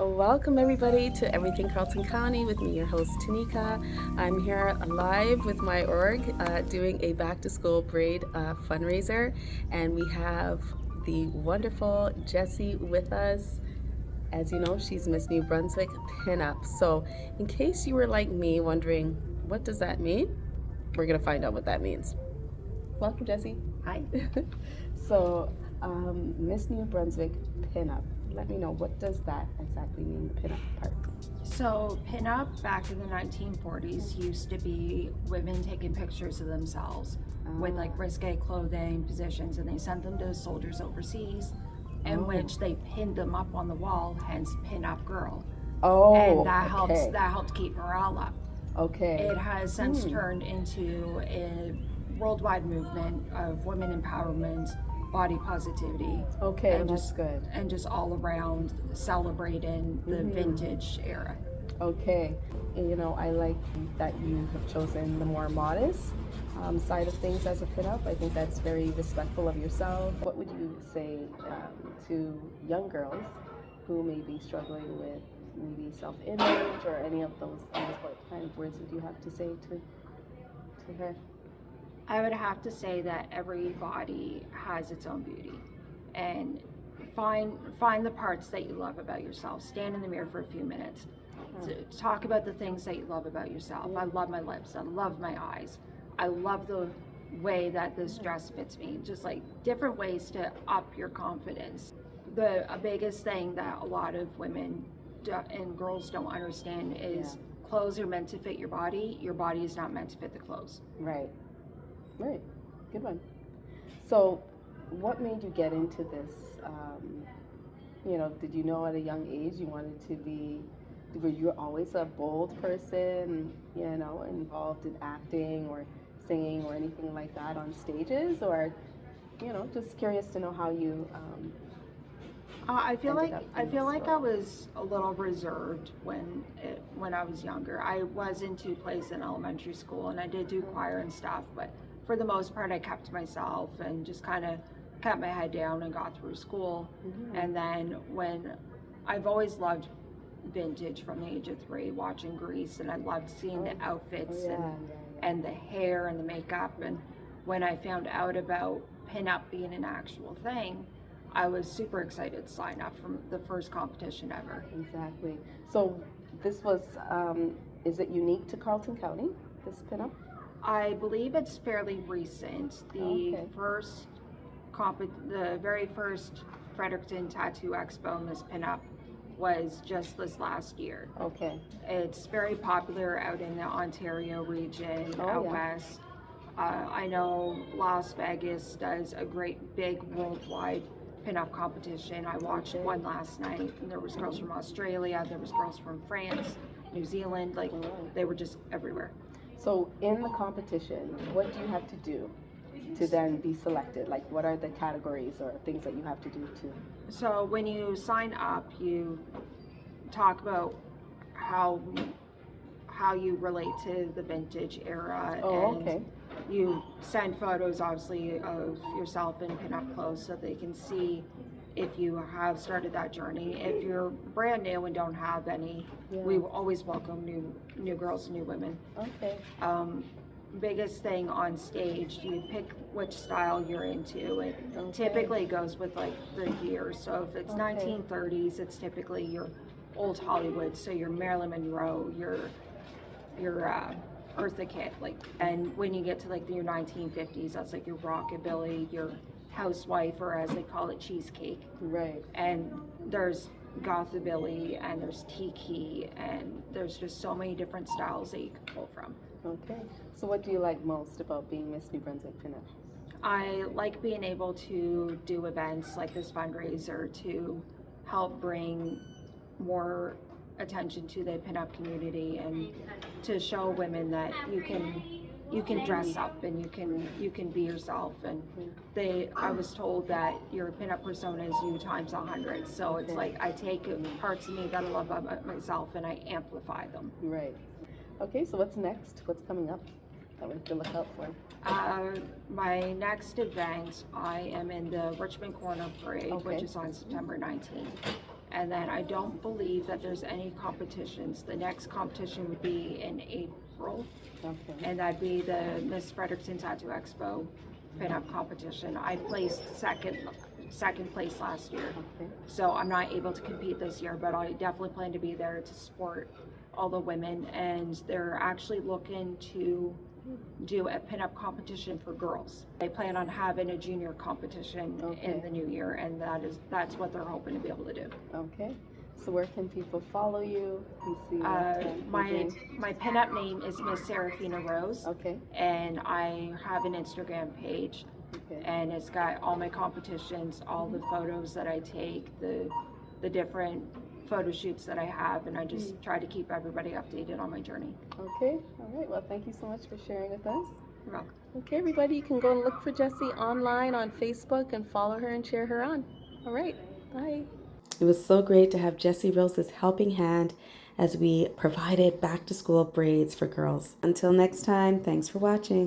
Welcome everybody to Everything Carleton County with me, your host Tanika. I'm here live with my org doing a back to school braid fundraiser, and we have the wonderful Jessy with us. As you know, she's Miss New Brunswick Pinup. So, in case you were like me wondering, what does that mean? We're gonna find out what that means. Welcome, Jessy. Hi. Miss New Brunswick Pinup. Let me know, what does that exactly mean, the pinup part? So, pinup back in the 1940s used to be women taking pictures of themselves with like risque clothing, positions, and they sent them to soldiers overseas, in which they pinned them up on the wall, hence pinup girl. And that helped keep morale up. Okay. It has since turned into a worldwide movement of women empowerment, body positivity. Okay, and that's good. And just all around celebrating the vintage era. Okay. And, you know, I like that you have chosen the more modest side of things as a pinup. I think that's very respectful of yourself. What would you say to young girls who may be struggling with maybe self-image or any of those things? What kind of words would you have to say to her? I would have to say that every body has its own beauty, and find the parts that you love about yourself. Stand in the mirror for a few minutes. Talk about the things that you love about yourself. I love my lips. I love my eyes. I love the way that this dress fits me. Just like different ways to up your confidence. The biggest thing that a lot of women and girls don't understand is clothes are meant to fit your body. Your body is not meant to fit the clothes. Right. Right. Good one. So, what made you get into this? Did you know at a young age you wanted to be? Were you always a bold person? Involved in acting or singing or anything like that on stages, or just curious to know how you. I feel like I was a little reserved when I was younger. I was in two plays in elementary school, and I did do choir and stuff, but for the most part, I kept to myself and just kind of kept my head down and got through school. And then when I've always loved vintage from the age of 3, watching Grease, and I loved seeing the outfits and the hair and the makeup. And when I found out about pinup being an actual thing, I was super excited to sign up from the first competition ever. Exactly. So this was, is it unique to Carleton County, this pinup? I believe it's fairly recent. The very first Fredericton Tattoo Expo, Miss Pinup, was just this last year. Okay. It's very popular out in the Ontario region, out west. I know Las Vegas does a great big worldwide pinup competition. I watched one last night, and there was girls from Australia, there was girls from France, New Zealand, they were just everywhere. So in the competition, what do you have to do to then be selected? Like, what are the categories or things that you have to do to? So when you sign up, you talk about how you relate to the vintage era, you send photos, obviously, of yourself in pinup clothes so they can see if you have started that journey. If you're brand new and don't have any, we always welcome new girls and new women. Okay. Biggest thing on stage, you pick which style you're into. It typically goes with like the years. So if it's 1930s, it's typically your old Hollywood. So your Marilyn Monroe, your Eartha Kitt, and when you get to like your 1950s, that's like your rockabilly, your housewife, or as they call it, cheesecake. Right. And there's gothabilly, and there's tiki, and there's just so many different styles that you can pull from. Okay. So what do you like most about being Miss New Brunswick Pinup? I like being able to do events like this fundraiser to help bring more attention to the pinup community, and to show women that you can dress up and you can be yourself. And I was told that your pinup persona is you times 100. So it's like I take parts of me that I love about myself and I amplify them. Right. Okay, so what's next? What's coming up that we have to look out for? My next event, I am in the Richmond Corner Parade, which is on September 19th. And then I don't believe that there's any competitions. The next competition would be in April, Okay. and that'd be the Miss Fredericton Tattoo Expo pinup competition. I placed second place last year, Okay. so I'm not able to compete this year, but I definitely plan to be there to support all the women. And they're actually looking to do a pinup competition for girls. They plan on having a junior competition Okay. in the new year, and that's what they're hoping to be able to do. Okay. So where can people follow you and see My pinup name is Miss Seraphina Rose. Okay. And I have an Instagram page. Okay. And it's got all my competitions, all the photos that I take, the different photo shoots that I have, and I just try to keep everybody updated on my journey. Okay. All right. Well, thank you so much for sharing with us. You're welcome. Okay, everybody, you can go and look for Jessy online on Facebook and follow her and cheer her on. All right. Bye. It was so great to have Jessy-Rose's helping hand as we provided back to school braids for girls. Until next time, thanks for watching.